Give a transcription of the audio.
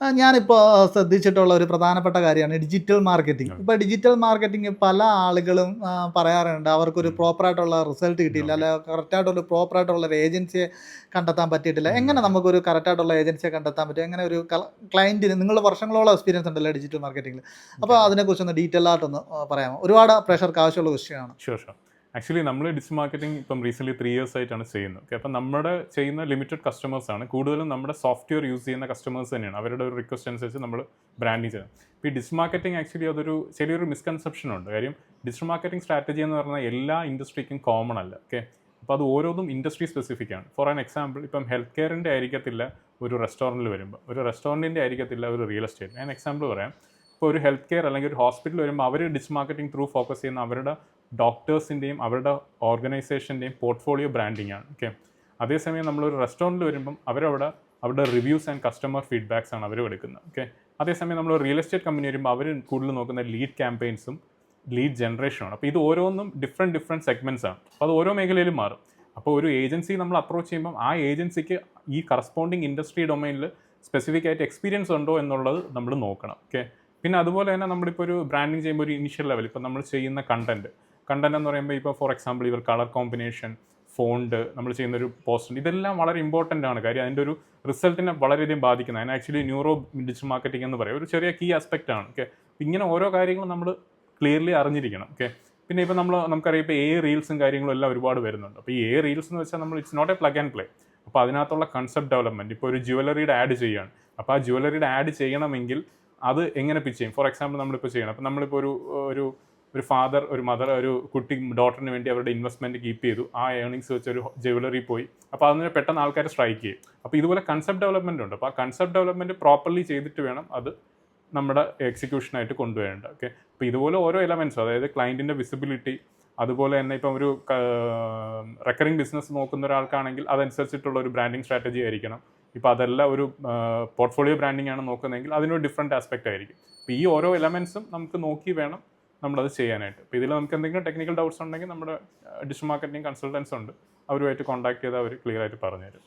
ഞാനിപ്പോൾ ശ്രദ്ധിച്ചിട്ടുള്ള ഒരു പ്രധാനപ്പെട്ട കാര്യമാണ് ഡിജിറ്റൽ മാർക്കറ്റിംഗ്. ഇപ്പോൾ ഡിജിറ്റൽ മാർക്കറ്റിംഗ് പല ആളുകളും പറയാറുണ്ട് അവർക്കൊരു പ്രോപ്പറായിട്ടുള്ള റിസൾട്ട് കിട്ടിയില്ല, ഓക്കെ. അല്ലെ കറക്റ്റായിട്ടൊരു പ്രോപ്പറായിട്ടുള്ള ഒരു ഏജൻസിയെ കണ്ടെത്താൻ പറ്റിയിട്ടില്ല. എങ്ങനെ ഓക്കെ. നമുക്കൊരു കറക്റ്റായിട്ടുള്ള ഏജൻസിയെ കണ്ടെത്താൻ പറ്റും? എങ്ങനെ ഒരു ക്ലയൻറ്റിന് നിങ്ങൾ വർഷങ്ങളോളം എക്സ്പീരിയൻസ് ഉണ്ടല്ലോ ഡിജിറ്റൽ മാർക്കറ്റിംഗിൽ. അപ്പോൾ ഓക്കെ. അതിനെക്കുറിച്ചൊന്ന് ഡീറ്റെയിൽ ആയിട്ടൊന്ന് പറയാമോ? ഒരുപാട് പ്രേക്ഷകർക്ക് ആവശ്യമുള്ള ക്വസ്റ്റ്യനാണ്. Sure, sure. ആക്ച്വലി നമ്മൾ ഡിജിറ്റൽ മാർക്കറ്റിംഗ് ഇപ്പം റീസെൻ്റ്ലി 3 ഇയേഴ്സ് ആയിട്ടാണ് ചെയ്യുന്നത്. ഓക്കെ. അപ്പം നമ്മുടെ ചെയ്യുന്ന ലിമിറ്റഡ് കസ്റ്റമേഴ്സാണ്. കൂടുതലും നമ്മുടെ സോഫ്റ്റ്വെയർ യൂസ് ചെയ്യുന്ന കസ്റ്റമേഴ്സ് തന്നെയാണ്. അവരുടെ ഒരു റിക്വസ്റ്റ് അനുസരിച്ച് നമ്മൾ ബ്രാൻഡിങ് ചെയ്യുന്നത്. ഇപ്പോൾ ഈ ഡിജിറ്റൽ മാർക്കറ്റിംഗ് ആക്ച്വലി അതൊരു ചെറിയൊരു മിസ്കൺസെപ്ഷൻ ഉണ്ട്. കാര്യം ഡിജിറ്റൽ മാർക്കറ്റിംഗ് സ്ട്രാറ്റജി എന്ന് പറഞ്ഞാൽ എല്ലാ ഇൻഡസ്ട്രിക്കും കോമൺ അല്ല. ഓക്കെ. അപ്പോൾ അത് ഓരോന്നും ഇൻഡസ്ട്രി സ്പെസിഫിക് ആണ്. ഫോർ ആൻ എക്സാമ്പിൾ, ഇപ്പം ഹെൽത്ത് കെയറിൻ്റെ ആയിരിക്കത്തില്ല ഒരു റെസ്റ്റോറൻറ്റിൽ വരുമ്പോൾ, ഒരു റെസ്റ്റോറൻറ്റിൻ്റെ ആയിരിക്കത്തില്ല ഒരു റിയൽ എസ്റ്റേറ്റ്. ഞാൻ എക്സാമ്പിൾ പറയാം. ഇപ്പോൾ ഒരു ഹെൽത്ത് കെയർ അല്ലെങ്കിൽ ഒരു ഹോസ്പിറ്റൽ വരുമ്പോൾ അവർ ഡിജിറ്റൽ മാർക്കറ്റിംഗ് ത്രൂ ഫോക്കസ് ചെയ്യുന്ന അവരുടെ ഡോക്ടേഴ്സിൻ്റെയും അവരുടെ ഓർഗനൈസേഷൻ്റെയും പോർട്ട്ഫോളിയോ ബ്രാൻഡിങ് ആണ്. ഓക്കെ. അതേസമയം നമ്മളൊരു റെസ്റ്റോറൻറ്റിൽ വരുമ്പം അവരുടെ റിവ്യൂസ് ആൻഡ് കസ്റ്റമർ ഫീഡ്ബാക്സ് ആണ് അവരും എടുക്കുന്നത്. ഓക്കെ. അതേസമയം നമ്മൾ റിയൽ എസ്റ്റേറ്റ് കമ്പനി വരുമ്പോൾ അവർ കൂടുതൽ നോക്കുന്ന ലീഡ് ക്യാമ്പയിൻസും ലീഡ് ജനറേഷനാണ്. അപ്പോൾ ഇത് ഓരോന്നും ഡിഫറെൻറ്റ് സെഗ്മെൻറ്റ്സ് ആണ്. അപ്പോൾ അത് ഓരോ മേഖലയിലും മാറും. അപ്പോൾ ഒരു ഏജൻസി നമ്മൾ അപ്രോച്ച് ചെയ്യുമ്പം ആ ഏജൻസിക്ക് ഈ കറസ്പോണ്ടിങ് ഇൻഡസ്ട്രി ഡൊമൈനിൽ സ്പെസിഫിക് ആയിട്ട് എക്സ്പീരിയൻസ് ഉണ്ടോ എന്നുള്ളത് നമ്മൾ നോക്കണം. ഓക്കെ. പിന്നെ അതുപോലെ തന്നെ നമ്മളിപ്പോൾ ഒരു ബ്രാൻഡിങ് ചെയ്യുമ്പോൾ ഒരു ഇനിഷ്യൽ ലെവൽ ഇപ്പോൾ നമ്മൾ ചെയ്യുന്ന കണ്ടൻറ്റ് എന്ന് പറയുമ്പോൾ ഇപ്പോൾ ഫോർ എക്സാമ്പിൾ ഇവർ കളർ കോമ്പിനേഷൻ, ഫോണ്ട്, നമ്മൾ ചെയ്യുന്നൊരു പോസ്റ്റർ, ഇതെല്ലാം വളരെ ഇമ്പോർട്ടൻ്റ് ആണ്. കാര്യം അതിൻ്റെ ഒരു റിസൾട്ടിനെ വളരെയധികം ബാധിക്കുന്നത്. അതിന് ആക്ച്വലി ന്യൂറോ ഡിജിറ്റൽ മാർക്കറ്റിംഗ് എന്ന് പറയും. ഒരു ചെറിയ കീ ആസ്പെക്റ്റ് ആണ്. ഓക്കെ. ഇങ്ങനെ ഓരോ കാര്യങ്ങളും നമ്മൾ ക്ലിയർലി അറിഞ്ഞിരിക്കണം. ഓക്കെ. പിന്നെ ഇപ്പോൾ നമുക്കറിയാം ഇപ്പോൾ റീൽസും കാര്യങ്ങളും എല്ലാം ഒരുപാട് വരുന്നുണ്ട്. അപ്പോൾ ഈ റീൽസ് എന്ന് വെച്ചാൽ നമ്മൾ it's not a plug and play. അപ്പോൾ അതിനകത്തുള്ള കൺസെപ്റ്റ് ഡെവലപ്മെൻറ്റ്, ഇപ്പോൾ ഒരു ജ്വല്ലറിയുടെ ആഡ് ചെയ്യുകയാണ്. അപ്പോൾ ആ ജ്വല്ലറിയുടെ ആഡ് ചെയ്യണമെങ്കിൽ അത് എങ്ങനെ പിച്ച് ചെയ്യും? ഫോർ എക്സാമ്പിൾ നമ്മളിപ്പോൾ ചെയ്യണം. അപ്പോൾ നമ്മളിപ്പോൾ ഒരു ഫാദർ, ഒരു മദർ, ഒരു കുട്ടി ഡോട്ടറിന് വേണ്ടി അവരുടെ ഇൻവെസ്റ്റ്മെൻറ്റ് കീപ്പ് ചെയ്തു. ആ ഏർണിങ്സ് വെച്ച് ഒരു ജ്വല്ലറി പോയി. അപ്പോൾ അതിന് പെട്ടെന്ന് ആൾക്കാർ സ്ട്രൈക്ക് ചെയ്യും. അപ്പോൾ ഇതുപോലെ കൺസെപ്റ്റ് ഡെവലപ്മെൻറ്റ് ഉണ്ട്. അപ്പോൾ ആ കൺസെപ്റ്റ് ഡെവലപ്മെൻറ്റ് പ്രോപ്പർലി ചെയ്തിട്ട് വേണം അത് നമ്മുടെ എക്സിക്യൂഷനായിട്ട് കൊണ്ടുവരേണ്ടത്. ഓക്കെ. അപ്പോൾ ഇതുപോലെ ഓരോ എലമെൻറ്റ്സ്, അതായത് ക്ലയൻറ്റിൻ്റെ വിസിബിലിറ്റി, അതുപോലെ തന്നെ ഇപ്പം ഒരു റെക്കറിങ് ബിസിനസ് നോക്കുന്ന ഒരാൾക്കാണെങ്കിൽ അതനുസരിച്ചിട്ടുള്ള ഒരു ബ്രാൻഡിങ് സ്ട്രാറ്റജി ആയിരിക്കണം. ഇപ്പോൾ അതല്ല ഒരു പോർട്ട്ഫോളിയോ ബ്രാൻഡിങ് ആണ് നോക്കുന്നതെങ്കിൽ അതിനൊരു ഡിഫറെൻറ്റ് ആസ്പെക്റ്റ് ആയിരിക്കും. അപ്പോൾ ഈ ഓരോ എലമെൻറ്റ്സും നമുക്ക് നോക്കി വേണം നമ്മളത് ചെയ്യാനായിട്ട്. അപ്പോൾ ഇതിൽ നമുക്ക് എന്തെങ്കിലും ടെക്നിക്കൽ ഡൗട്ട്സ് ഉണ്ടെങ്കിൽ നമ്മുടെ ഡിജിറ്റൽ മാർക്കറ്റിംഗ് കൺസൾട്ടൻസ് ഉണ്ട്. അവരുമായിട്ട് കോൺടാക്ട് ചെയ്താൽ അവർ ക്ലിയർ ആയിട്ട് പറഞ്ഞുതരും.